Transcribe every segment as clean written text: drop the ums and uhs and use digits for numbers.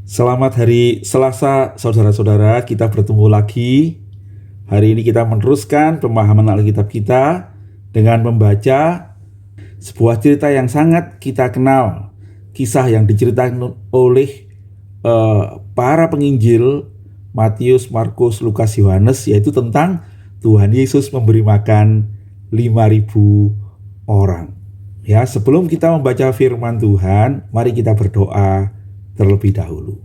Selamat hari Selasa, saudara-saudara. Kita bertemu lagi. Hari ini kita meneruskan pemahaman Alkitab kita dengan membaca sebuah cerita yang sangat kita kenal. Kisah yang diceritakan oleh para penginjil Matius, Markus, Lukas, Yohanes, yaitu tentang Tuhan Yesus memberi makan 5.000 orang. Ya, sebelum kita membaca firman Tuhan, mari kita berdoa terlebih dahulu.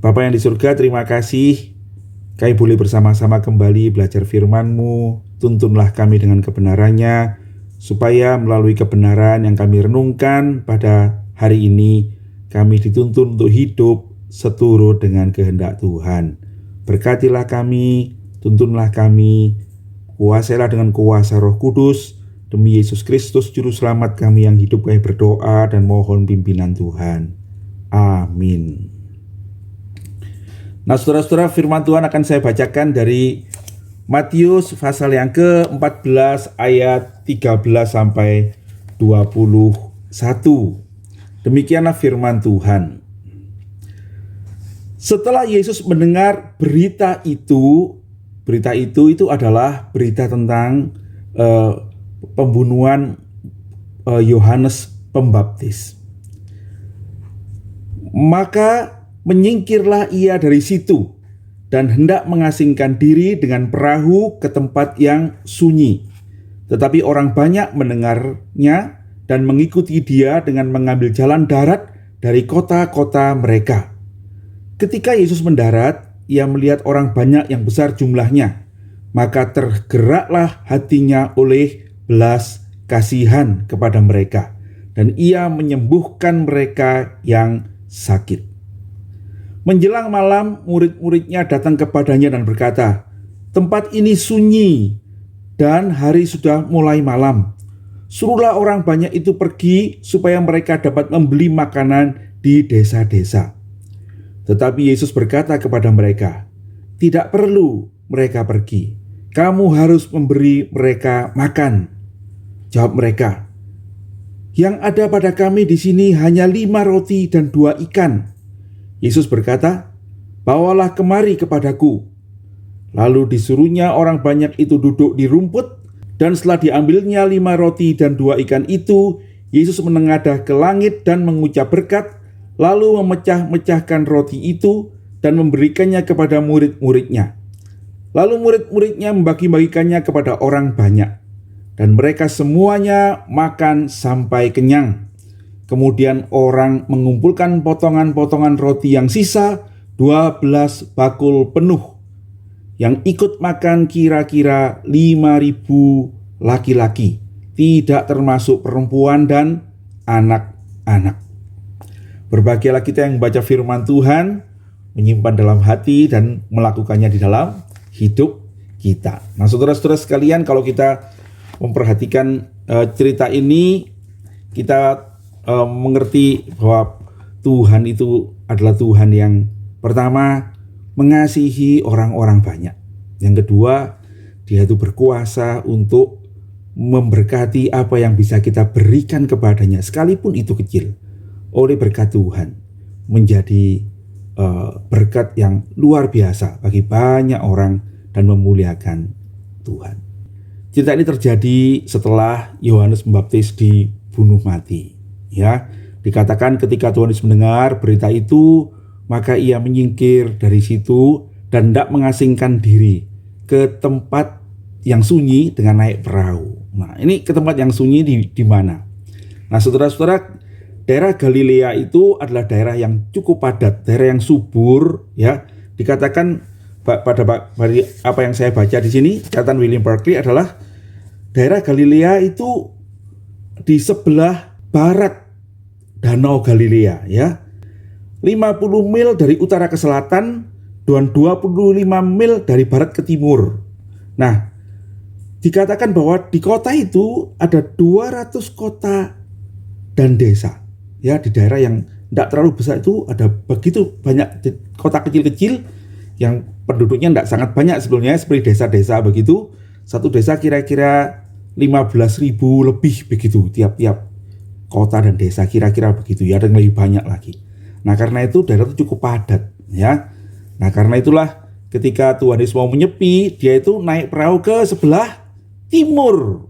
Bapa yang di surga, terima kasih kami boleh bersama-sama kembali belajar firman-Mu. Tuntunlah kami dengan kebenarannya, supaya melalui kebenaran yang kami renungkan pada hari ini, kami dituntun untuk hidup seturut dengan kehendak Tuhan. Berkatilah kami, tuntunlah kami, kuasailah dengan kuasa Roh Kudus. Demi Yesus Kristus Juru Selamat kami yang hidup, kami berdoa dan mohon pimpinan Tuhan. Amin. Nah, saudara-saudara, firman Tuhan akan saya bacakan dari Matius pasal yang ke-14 ayat 13 sampai 21. Demikianlah firman Tuhan. Setelah Yesus mendengar berita itu adalah berita tentang pembunuhan Yohanes Pembaptis. Maka menyingkirlah ia dari situ dan hendak mengasingkan diri dengan perahu ke tempat yang sunyi. Tetapi orang banyak mendengarnya dan mengikuti dia dengan mengambil jalan darat dari kota-kota mereka. Ketika Yesus mendarat, ia melihat orang banyak yang besar jumlahnya, maka tergeraklah hatinya oleh belas kasihan kepada mereka, dan ia menyembuhkan mereka yang sakit. Menjelang malam, murid-muridnya datang kepadanya dan berkata, "Tempat ini sunyi dan hari sudah mulai malam. Suruhlah orang banyak itu pergi supaya mereka dapat membeli makanan di desa-desa." Tetapi Yesus berkata kepada mereka, "Tidak perlu mereka pergi. Kamu harus memberi mereka makan." Jawab mereka, "Yang ada pada kami di sini hanya 5 roti dan 2 ikan." Yesus berkata, "Bawalah kemari kepadaku." Lalu disuruhnya orang banyak itu duduk di rumput, dan setelah diambilnya 5 roti dan 2 ikan itu, Yesus menengadah ke langit dan mengucap berkat, lalu memecah-mecahkan roti itu dan memberikannya kepada murid-muridnya. Lalu murid-muridnya membagi-bagikannya kepada orang banyak. Dan mereka semuanya makan sampai kenyang. Kemudian orang mengumpulkan potongan-potongan roti yang sisa 12 bakul penuh. Yang ikut makan kira-kira 5.000 laki-laki, tidak termasuk perempuan dan anak-anak. Berbahagialah kita yang membaca firman Tuhan, menyimpan dalam hati dan melakukannya di dalam hidup kita. Nah, saudara-saudara sekalian, kalau kita memperhatikan cerita ini, kita mengerti bahwa Tuhan itu adalah Tuhan yang pertama mengasihi orang-orang banyak. Yang kedua, Dia itu berkuasa untuk memberkati apa yang bisa kita berikan kepadanya, sekalipun itu kecil. Oleh berkat Tuhan menjadi berkat yang luar biasa bagi banyak orang dan memuliakan Tuhan. Cerita ini terjadi setelah Yohanes Pembaptis dibunuh mati. Ya, dikatakan ketika Tuhan Yesus mendengar berita itu, maka ia menyingkir dari situ dan hendak mengasingkan diri ke tempat yang sunyi dengan naik perahu. Nah, ini ke tempat yang sunyi di mana? Nah, saudara-saudara, daerah Galilea itu adalah daerah yang cukup padat, daerah yang subur. Ya, dikatakan pada apa yang saya baca di sini, catatan William Barclay adalah daerah Galilea itu di sebelah barat Danau Galilea, ya. 50 mil dari utara ke selatan dan 25 mil dari barat ke timur. Nah, dikatakan bahwa di kota itu ada 200 kota dan desa. Ya, di daerah yang tidak terlalu besar itu ada begitu banyak kota kecil-kecil yang penduduknya tidak sangat banyak sebetulnya, seperti desa-desa begitu. Satu desa kira-kira 15.000 lebih begitu tiap-tiap kota dan desa, kira-kira begitu ya, dan lebih banyak lagi. Nah, karena itu daerah itu cukup padat, ya. Nah, karena itulah ketika Tuhan Yesus mau menyepi, dia itu naik perahu ke sebelah timur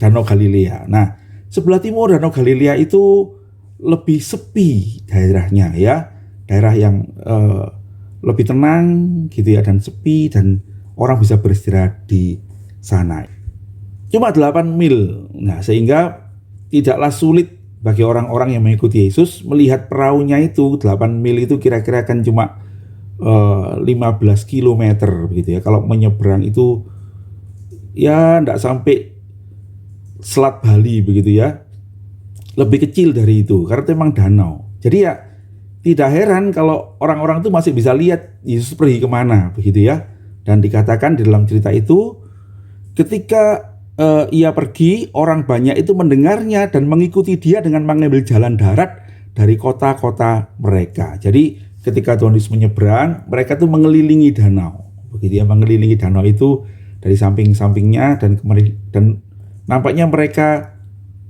Danau Galilea. Nah, sebelah timur Danau Galilea itu lebih sepi daerahnya, ya. Daerah yang lebih tenang gitu ya, dan sepi, dan orang bisa beristirahat di sana. Cuma 8 mil. Nah, sehingga tidaklah sulit bagi orang-orang yang mengikuti Yesus melihat perahunya itu. 8 mil itu kira-kira kan cuma 15 kilometer begitu ya. Kalau menyeberang itu ya enggak sampai Selat Bali begitu ya. Lebih kecil dari itu karena itu memang danau. Jadi ya tidak heran kalau orang-orang itu masih bisa lihat Yesus pergi kemana begitu ya. Dan dikatakan di dalam cerita itu ketika ia pergi, orang banyak itu mendengarnya dan mengikuti dia dengan mengambil jalan darat dari kota-kota mereka. Jadi ketika Tuhan Yesus menyeberang, mereka tuh mengelilingi danau. Begitu ya, mengelilingi danau itu dari samping-sampingnya, dan nampaknya mereka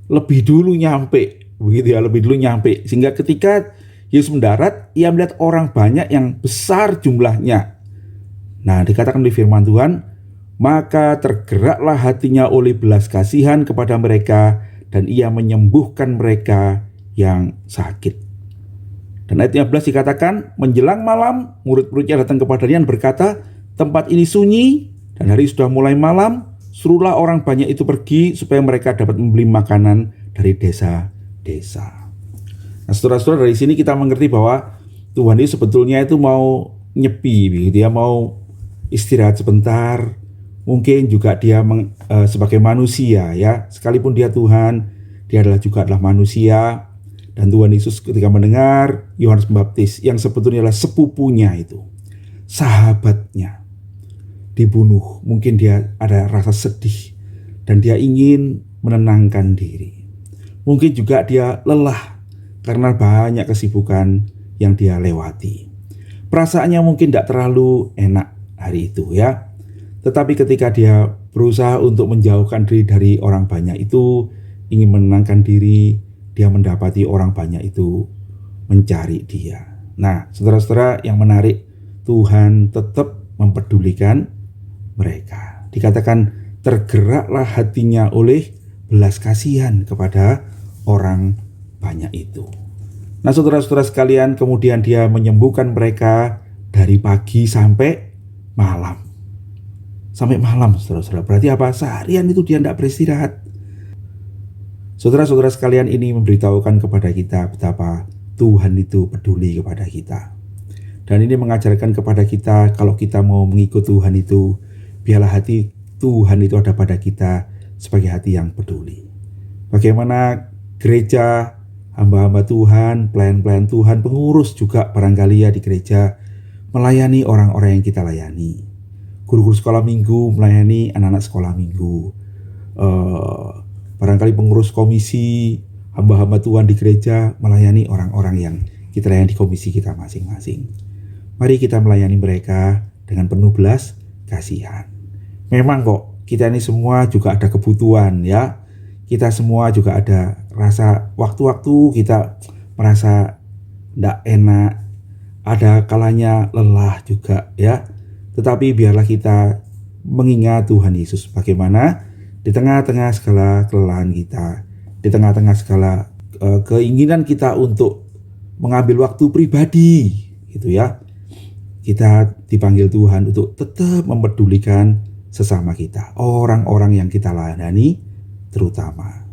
lebih dulu nyampe. Begitu ya, lebih dulu nyampe. Sehingga ketika Yesus mendarat, ia melihat orang banyak yang besar jumlahnya. Nah, dikatakan di firman Tuhan, maka tergeraklah hatinya oleh belas kasihan kepada mereka, dan ia menyembuhkan mereka yang sakit. Dan ayat 15 dikatakan, menjelang malam, murid-muridnya datang kepada dia dan berkata, tempat ini sunyi, dan hari sudah mulai malam, suruhlah orang banyak itu pergi, supaya mereka dapat membeli makanan dari desa-desa. Nah, saudara-saudara, dari sini kita mengerti bahwa Tuhan Yesus sebetulnya itu mau nyepi, dia mau istirahat sebentar. Mungkin juga dia sebagai manusia ya, sekalipun dia Tuhan, dia adalah manusia. Dan Tuhan Yesus ketika mendengar Yohanes Pembaptis yang sebetulnya adalah sepupunya itu, sahabatnya, dibunuh, mungkin dia ada rasa sedih dan dia ingin menenangkan diri. Mungkin juga dia lelah karena banyak kesibukan yang dia lewati. Perasaannya mungkin tidak terlalu enak hari itu ya. Tetapi ketika dia berusaha untuk menjauhkan diri dari orang banyak itu, ingin menenangkan diri, dia mendapati orang banyak itu mencari dia. Nah, saudara-saudara, yang menarik, Tuhan tetap mempedulikan mereka. Dikatakan tergeraklah hatinya oleh belas kasihan kepada orang banyak itu. Nah, saudara-saudara sekalian, kemudian dia menyembuhkan mereka dari pagi sampai malam. Sampai malam, saudara-saudara. Berarti apa? Seharian itu dia tidak beristirahat. Saudara-saudara sekalian, ini memberitahukan kepada kita betapa Tuhan itu peduli kepada kita. Dan ini mengajarkan kepada kita, kalau kita mau mengikut Tuhan itu, biarlah hati Tuhan itu ada pada kita sebagai hati yang peduli. Bagaimana gereja, hamba-hamba Tuhan, pelayan-pelayan Tuhan, pengurus juga barangkali ya di gereja, melayani orang-orang yang kita layani. Guru-guru sekolah minggu melayani anak-anak sekolah minggu. Barangkali pengurus komisi, hamba-hamba Tuhan di gereja melayani orang-orang yang kita layani di komisi kita masing-masing. Mari kita melayani mereka dengan penuh belas kasihan. Memang kok kita ini semua juga ada kebutuhan ya. Kita semua juga ada rasa waktu-waktu kita merasa tidak enak. Ada kalanya lelah juga ya. Tetapi biarlah kita mengingat Tuhan Yesus bagaimana di tengah-tengah segala kelelahan kita, di tengah-tengah segala keinginan kita untuk mengambil waktu pribadi gitu ya. Kita dipanggil Tuhan untuk tetap mempedulikan sesama kita, orang-orang yang kita layani terutama.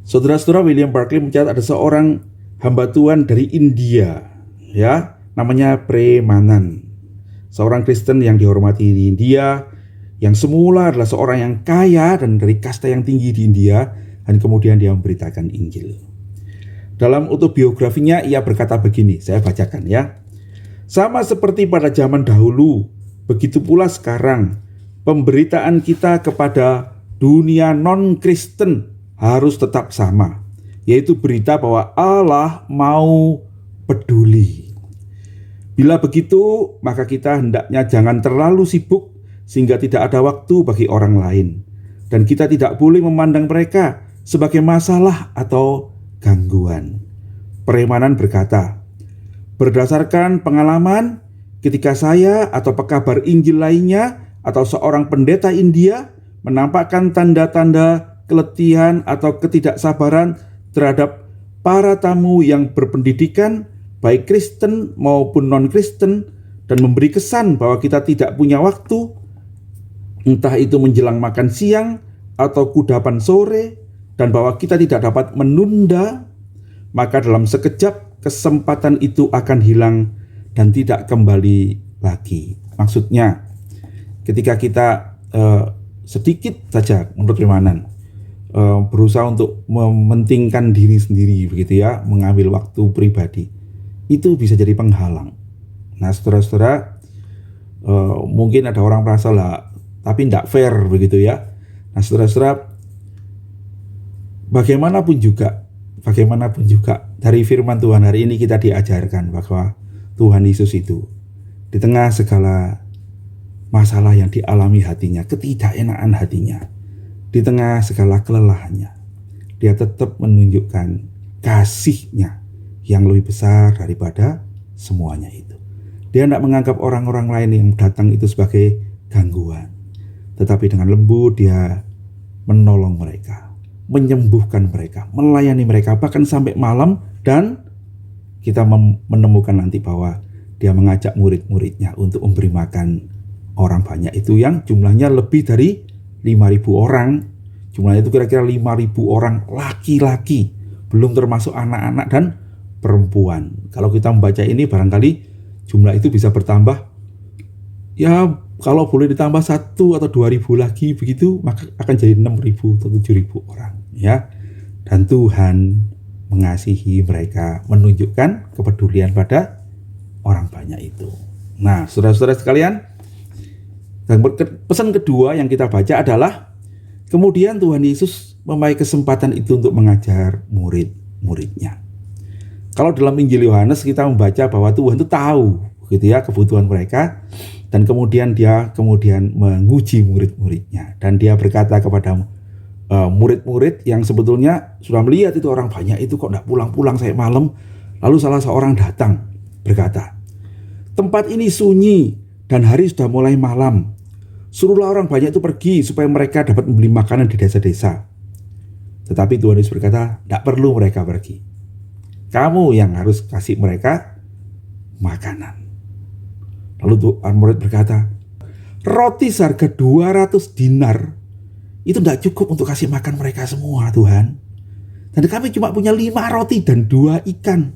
Saudara-saudara, William Barclay mencatat ada seorang hamba Tuhan dari India ya, namanya Premanan. Seorang Kristen yang dihormati di India, yang semula adalah seorang yang kaya dan dari kasta yang tinggi di India, dan kemudian dia memberitakan Injil. Dalam autobiografinya ia berkata begini, saya bacakan ya. Sama seperti pada zaman dahulu, begitu pula sekarang, pemberitaan kita kepada dunia non-Kristen harus tetap sama, yaitu berita bahwa Allah mau peduli. Bila begitu, maka kita hendaknya jangan terlalu sibuk sehingga tidak ada waktu bagi orang lain. Dan kita tidak boleh memandang mereka sebagai masalah atau gangguan. Peremanan berkata, berdasarkan pengalaman, ketika saya atau pekabar Injil lainnya atau seorang pendeta India menampakkan tanda-tanda keletihan atau ketidaksabaran terhadap para tamu yang berpendidikan, baik Kristen maupun non-Kristen, dan memberi kesan bahwa kita tidak punya waktu, entah itu menjelang makan siang atau kudapan sore, dan bahwa kita tidak dapat menunda, maka dalam sekejap kesempatan itu akan hilang dan tidak kembali lagi. Maksudnya, ketika kita sedikit saja menurut Peremanan berusaha untuk mementingkan diri sendiri, begitu ya, mengambil waktu pribadi, itu bisa jadi penghalang. Nah, saudara-saudara, mungkin ada orang merasa lah, tapi tidak fair, begitu ya. Nah, saudara-saudara, bagaimanapun juga dari firman Tuhan hari ini kita diajarkan bahwa Tuhan Yesus itu di tengah segala masalah yang dialami hatinya, ketidakenaan hatinya, di tengah segala kelelahannya, dia tetap menunjukkan kasih-Nya yang lebih besar daripada semuanya itu. Dia tidak menganggap orang-orang lain yang datang itu sebagai gangguan, tetapi dengan lembut dia menolong mereka, menyembuhkan mereka, melayani mereka bahkan sampai malam. Dan kita menemukan nanti bahwa dia mengajak murid-muridnya untuk memberi makan orang banyak itu yang jumlahnya lebih dari 5.000 orang. Jumlahnya itu kira-kira 5.000 orang laki-laki, belum termasuk anak-anak dan perempuan. Kalau kita membaca ini barangkali jumlah itu bisa bertambah, ya kalau boleh ditambah 1 atau 2.000 lagi begitu, maka akan jadi 6.000 atau 7.000 orang ya. Dan Tuhan mengasihi mereka, menunjukkan kepedulian pada orang banyak itu. Nah, saudara-saudara sekalian, pesan kedua yang kita baca adalah kemudian Tuhan Yesus memakai kesempatan itu untuk mengajar murid-muridnya. Kalau dalam Injil Yohanes kita membaca bahwa Tuhan itu tahu gitu ya kebutuhan mereka, dan kemudian dia menguji murid-muridnya, dan dia berkata kepada murid-murid yang sebetulnya sudah melihat itu orang banyak itu kok tidak pulang-pulang sampai malam. Lalu salah seorang datang berkata, tempat ini sunyi dan hari sudah mulai malam. Suruhlah orang banyak itu pergi supaya mereka dapat membeli makanan di desa-desa. Tetapi Tuhan Yesus berkata, tidak perlu mereka pergi. Kamu yang harus kasih mereka makanan. Lalu Tuhan murid berkata, roti seharga 200 dinar itu tidak cukup untuk kasih makan mereka semua, Tuhan. Dan kami cuma punya 5 roti dan 2 ikan.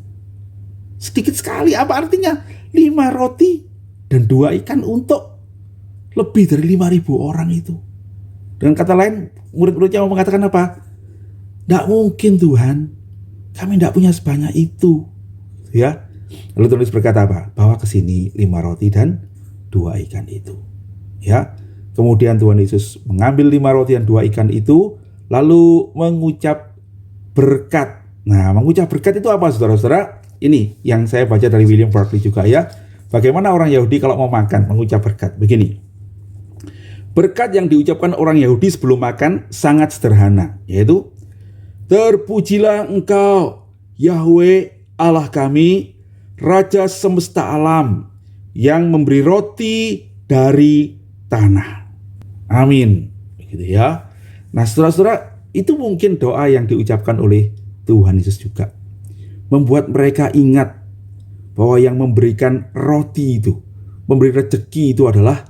Sedikit sekali, apa artinya 5 roti dan 2 ikan untuk lebih dari 5.000 orang itu. Dengan kata lain, murid-muridnya mau mengatakan apa? Tidak mungkin Tuhan, kami tidak punya sebanyak itu, ya. Lalu Tuhan Yesus berkata apa? Bawa ke sini 5 roti dan 2 ikan itu, ya. Kemudian Tuhan Yesus mengambil 5 roti dan 2 ikan itu, lalu mengucap berkat. Nah, mengucap berkat itu apa, saudara-saudara? Ini yang saya baca dari William Barclay juga ya. Bagaimana orang Yahudi kalau mau makan mengucap berkat? Begini. Berkat yang diucapkan orang Yahudi sebelum makan sangat sederhana, yaitu terpujilah Engkau, Yahweh Allah kami, Raja semesta alam, yang memberi roti dari tanah. Amin. Begitu ya. Nah, saudara-saudara, itu mungkin doa yang diucapkan oleh Tuhan Yesus juga. Membuat mereka ingat bahwa yang memberikan roti itu, memberi rezeki itu adalah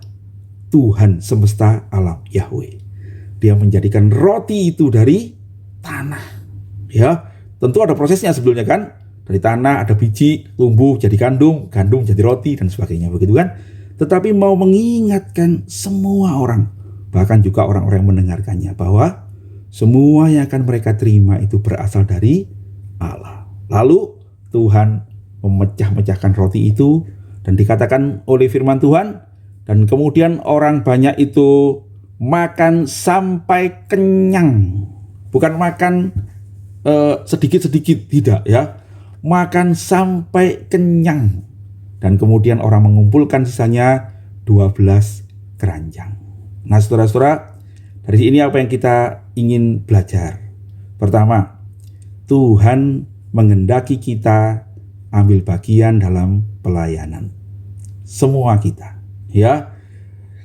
Tuhan semesta alam, Yahweh. Dia menjadikan roti itu dari tanah, ya. Tentu ada prosesnya sebelumnya kan. Dari tanah ada biji, tumbuh jadi gandum, gandum jadi roti dan sebagainya, begitu kan. Tetapi mau mengingatkan semua orang, bahkan juga orang-orang yang mendengarkannya, bahwa semua yang akan mereka terima itu berasal dari Allah. Lalu Tuhan memecah-mecahkan roti itu, dan dikatakan oleh firman Tuhan, dan kemudian orang banyak itu makan sampai kenyang. Bukan makan sedikit-sedikit, tidak ya. Makan sampai kenyang. Dan kemudian orang mengumpulkan sisanya 12 keranjang. Nah, saudara-saudara, dari ini apa yang kita ingin belajar? Pertama, Tuhan menghendaki kita ambil bagian dalam pelayanan. Semua kita, ya.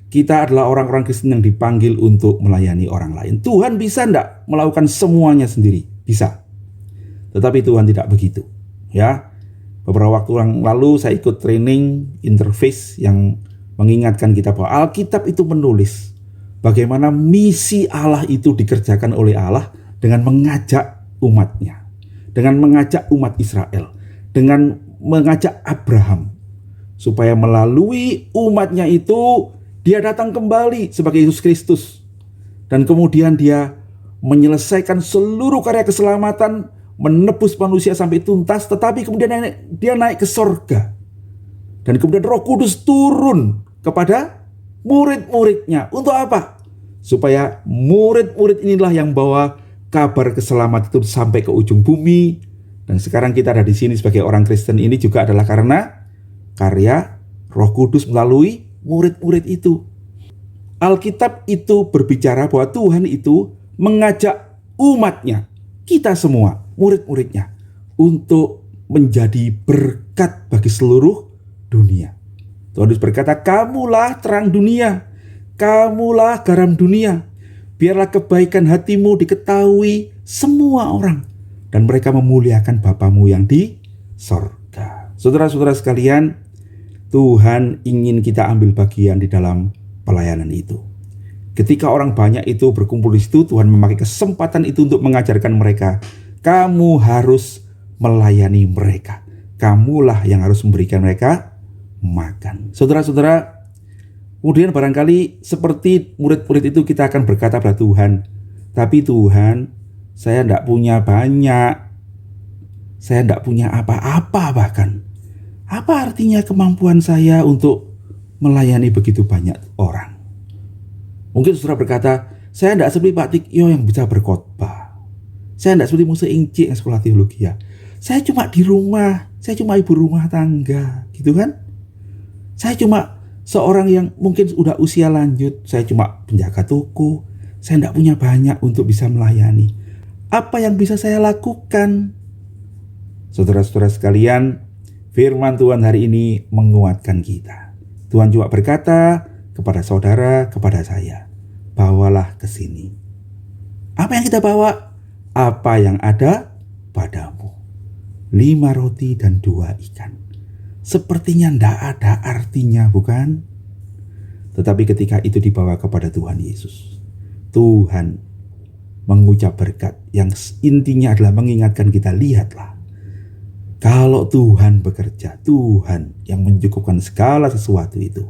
Kita adalah orang-orang Kristen yang dipanggil untuk melayani orang lain. Tuhan bisa enggak melakukan semuanya sendiri? Bisa. Tetapi Tuhan tidak begitu, ya. Beberapa waktu yang lalu saya ikut training interface yang mengingatkan kita bahwa Alkitab itu menulis bagaimana misi Allah itu dikerjakan oleh Allah dengan mengajak umatnya, dengan mengajak umat Israel, dengan mengajak Abraham, supaya melalui umatnya itu dia datang kembali sebagai Yesus Kristus. Dan kemudian dia menyelesaikan seluruh karya keselamatan, menebus manusia sampai tuntas, tetapi kemudian dia naik ke sorga. Dan kemudian Roh Kudus turun kepada murid-muridnya. Untuk apa? Supaya murid-murid inilah yang bawa kabar keselamatan itu sampai ke ujung bumi. Dan sekarang kita ada di sini sebagai orang Kristen ini juga adalah karena karya Roh Kudus melalui murid-murid itu. Alkitab itu berbicara bahwa Tuhan itu mengajak umatnya, kita semua, murid-muridnya, untuk menjadi berkat bagi seluruh dunia. Tuhan Yesus berkata, kamulah terang dunia, kamulah garam dunia. Biarlah kebaikan hatimu diketahui semua orang, dan mereka memuliakan Bapamu yang di sorga. Saudara-saudara sekalian, Tuhan ingin kita ambil bagian di dalam pelayanan itu. Ketika orang banyak itu berkumpul di situ, Tuhan memakai kesempatan itu untuk mengajarkan mereka, kamu harus melayani mereka. Kamulah yang harus memberikan mereka makan. Saudara-saudara, kemudian barangkali seperti murid-murid itu kita akan berkata pada Tuhan, tapi Tuhan, saya tidak punya banyak, saya tidak punya apa-apa bahkan. Apa artinya kemampuan saya untuk melayani begitu banyak orang? Mungkin saudara berkata, saya tidak seperti Pak Tikyo yang bisa berkhotbah. Saya tidak seperti Musa Inci yang sekolah teologi. Saya cuma di rumah, saya cuma ibu rumah tangga, gitu kan? Saya cuma seorang yang mungkin sudah usia lanjut, saya cuma penjaga toko, saya tidak punya banyak untuk bisa melayani. Apa yang bisa saya lakukan? Saudara-saudara sekalian, firman Tuhan hari ini menguatkan kita. Tuhan juga berkata kepada saudara, kepada saya, bawalah ke sini. Apa yang kita bawa? Apa yang ada padamu. 5 roti dan 2 ikan. Sepertinya tidak ada artinya, bukan? Tetapi ketika itu dibawa kepada Tuhan Yesus, Tuhan mengucap berkat yang intinya adalah mengingatkan kita, lihatlah, kalau Tuhan bekerja, Tuhan yang mencukupkan segala sesuatu itu,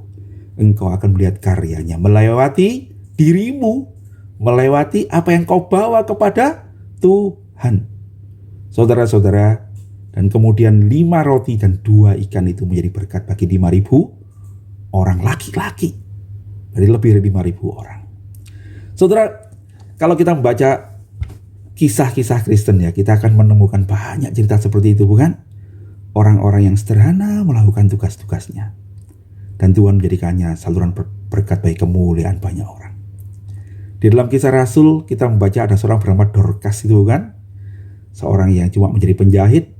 engkau akan melihat karyanya melewati dirimu, melewati apa yang kau bawa kepada Tuhan. Saudara-saudara, dan kemudian 5 roti dan 2 ikan itu menjadi berkat bagi 5.000 orang laki-laki. Dari lebih dari 5.000 orang. Saudara, kalau kita membaca kisah-kisah Kristen ya, kita akan menemukan banyak cerita seperti itu, bukan? Orang-orang yang sederhana melakukan tugas-tugasnya. Dan Tuhan menjadikannya saluran berkat bagi kemuliaan banyak orang. Di dalam Kisah Rasul kita membaca ada seorang bernama Dorcas itu, kan? Seorang yang cuma menjadi penjahit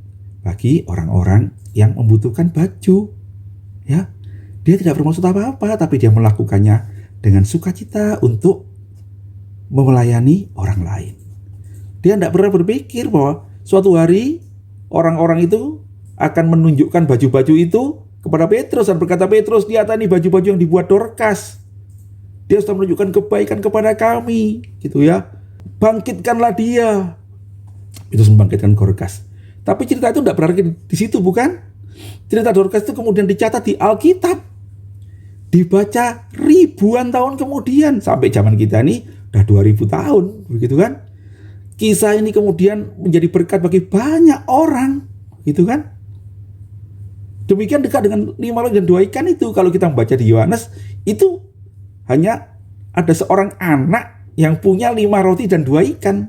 bagi orang-orang yang membutuhkan baju. Ya, dia tidak bermaksud apa-apa, tapi dia melakukannya dengan sukacita untuk melayani orang lain. Dia tidak pernah berpikir bahwa suatu hari orang-orang itu akan menunjukkan baju-baju itu kepada Petrus dan berkata, Petrus, lihat ini baju-baju yang dibuat Dorcas. Dia sudah menunjukkan kebaikan kepada kami, gitu ya. Bangkitkanlah dia. Itu membangkitkan Dorcas. Tapi cerita itu tidak berakhir di situ, bukan? Cerita Dorcas itu kemudian dicatat di Alkitab, dibaca ribuan tahun kemudian, sampai zaman kita ini udah 2000 tahun, begitu kan? Kisah ini kemudian menjadi berkat bagi banyak orang, gitu kan? Demikian dekat dengan 5 roti dan 2 ikan itu. Kalau kita membaca di Yohanes, itu hanya ada seorang anak yang punya 5 roti dan 2 ikan.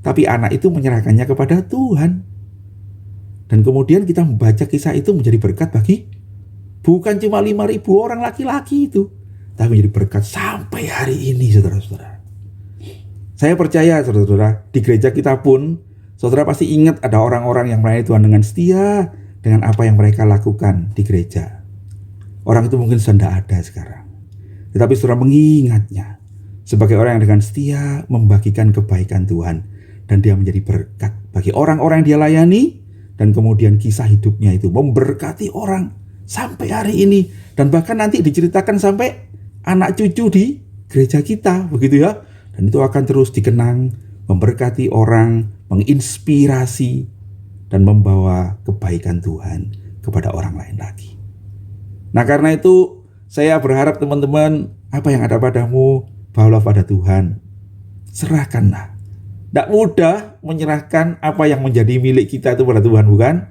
Tapi anak itu menyerahkannya kepada Tuhan. Dan kemudian kita membaca kisah itu menjadi berkat bagi bukan cuma 5.000 orang laki-laki itu, tapi menjadi berkat sampai hari ini, saudara-saudara. Saya percaya, saudara-saudara, di gereja kita pun Saudara pasti ingat ada orang-orang yang melayani Tuhan dengan setia dengan apa yang mereka lakukan di gereja. Orang itu mungkin sudah tidak ada sekarang. Tetapi saudara mengingatnya sebagai orang yang dengan setia membagikan kebaikan Tuhan. Dan dia menjadi berkat bagi orang-orang yang dia layani. Dan kemudian kisah hidupnya itu memberkati orang sampai hari ini. Dan bahkan nanti diceritakan sampai anak cucu di gereja kita, begitu ya. Dan itu akan terus dikenang, memberkati orang, menginspirasi, dan membawa kebaikan Tuhan kepada orang lain lagi. Nah, karena itu saya berharap teman-teman, apa yang ada padamu, bawalah pada Tuhan. Serahkanlah. Tidak mudah menyerahkan apa yang menjadi milik kita itu pada Tuhan, bukan?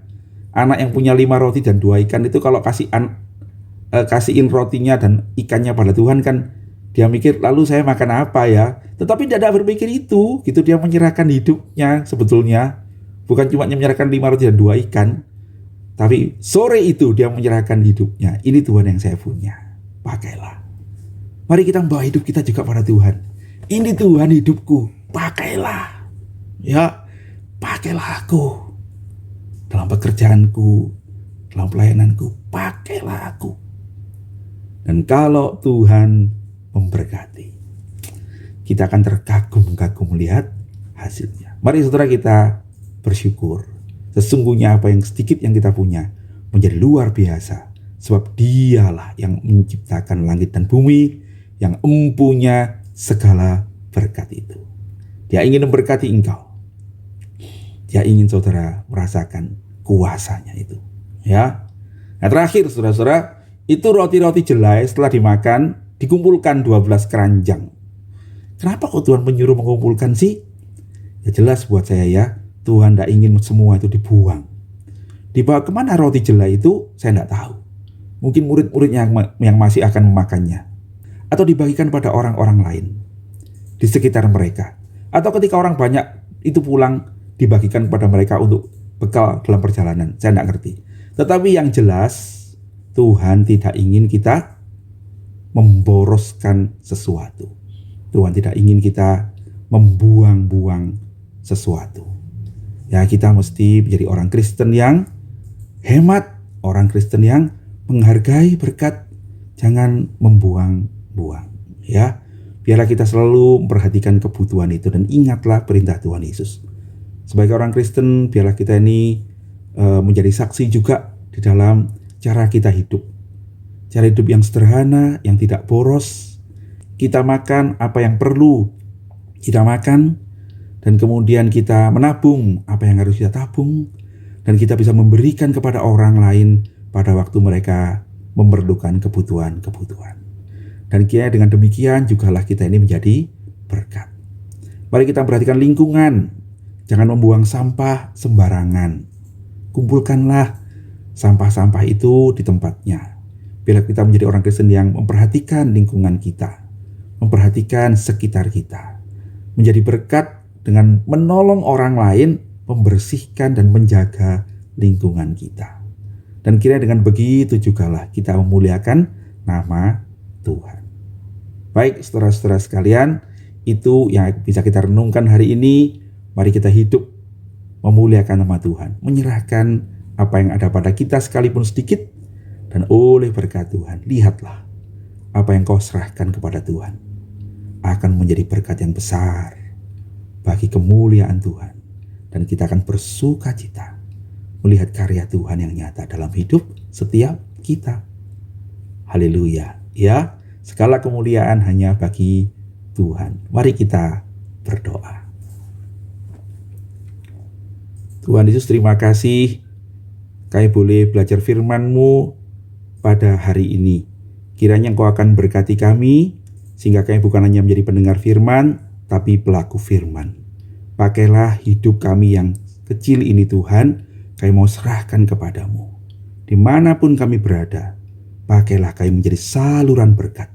Anak yang punya 5 roti dan 2 ikan itu kalau kasihin rotinya dan ikannya pada Tuhan kan, dia mikir lalu saya makan apa ya? Tetapi tidak ada berpikir itu, gitu. Dia menyerahkan hidupnya sebetulnya. Bukan cuma menyerahkan 5 roti dan 2 ikan. Tapi sore itu dia menyerahkan hidupnya. Ini Tuhan yang saya punya. Pakailah. Mari kita membawa hidup kita juga pada Tuhan. Ini Tuhan hidupku. Pakailah. Ya, pakailah aku. Dalam pekerjaanku, dalam pelayananku, pakailah aku. Dan kalau Tuhan memberkati, kita akan terkagum-kagum melihat hasilnya. Mari saudara kita bersyukur. Sesungguhnya apa yang sedikit yang kita punya menjadi luar biasa. Sebab Dialah yang menciptakan langit dan bumi, yang empunya segala berkat itu. Dia ingin memberkati engkau. Dia ingin saudara merasakan kuasanya itu. Ya. Nah, terakhir saudara-saudara, itu roti-roti jelai setelah dimakan dikumpulkan 12 keranjang. Kenapa kok Tuhan menyuruh mengumpulkan sih? Ya jelas buat saya ya, Tuhan tidak ingin semua itu dibuang. Dibawa kemana roti jelai itu saya tidak tahu. Mungkin murid-muridnya yang masih akan memakannya. Atau dibagikan pada orang-orang lain di sekitar mereka. Atau ketika orang banyak itu pulang, dibagikan kepada mereka untuk bekal dalam perjalanan. Saya tidak ngerti. Tetapi yang jelas, Tuhan tidak ingin kita memboroskan sesuatu. Tuhan tidak ingin kita membuang-buang sesuatu. Ya, kita mesti menjadi orang Kristen yang hemat, orang Kristen yang menghargai berkat, jangan membuang-buang. Ya, biarlah kita selalu memperhatikan kebutuhan itu dan ingatlah perintah Tuhan Yesus. Sebagai orang Kristen, biarlah kita ini menjadi saksi juga di dalam cara kita hidup. Cara hidup yang sederhana, yang tidak boros. Kita makan apa yang perlu kita makan, dan kemudian kita menabung apa yang harus kita tabung, dan kita bisa memberikan kepada orang lain pada waktu mereka memerlukan kebutuhan-kebutuhan. Dan kira dengan demikian jugalah kita ini menjadi berkat. Mari kita perhatikan lingkungan. Jangan membuang sampah sembarangan. Kumpulkanlah sampah-sampah itu di tempatnya. Bila kita menjadi orang Kristen yang memperhatikan lingkungan kita, memperhatikan sekitar kita, menjadi berkat dengan menolong orang lain, membersihkan dan menjaga lingkungan kita. Dan kira dengan begitu jugalah kita memuliakan nama Tuhan. Baik saudara-saudara sekalian, itu yang bisa kita renungkan hari ini. Mari kita hidup memuliakan nama Tuhan, menyerahkan apa yang ada pada kita sekalipun sedikit, dan oleh berkat Tuhan, lihatlah apa yang kau serahkan kepada Tuhan akan menjadi berkat yang besar bagi kemuliaan Tuhan, dan kita akan bersuka cita melihat karya Tuhan yang nyata dalam hidup setiap kita. Haleluya. Ya, segala kemuliaan hanya bagi Tuhan. Mari kita berdoa. Tuhan Yesus, terima kasih kami boleh belajar firman-Mu pada hari ini. Kiranya Engkau akan berkati kami, sehingga kami bukan hanya menjadi pendengar firman, tapi pelaku firman. Pakailah hidup kami yang kecil ini Tuhan, kami mau serahkan kepadamu. Dimanapun kami berada, pakailah kami menjadi saluran berkat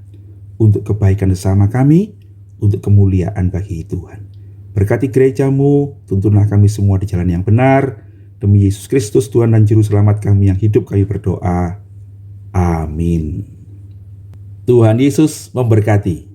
untuk kebaikan sesama kami, untuk kemuliaan bagi Tuhan. Berkati gereja-Mu, tuntunlah kami semua di jalan yang benar. Demi Yesus Kristus, Tuhan dan Juru Selamat kami yang hidup, kami berdoa. Amin. Tuhan Yesus memberkati.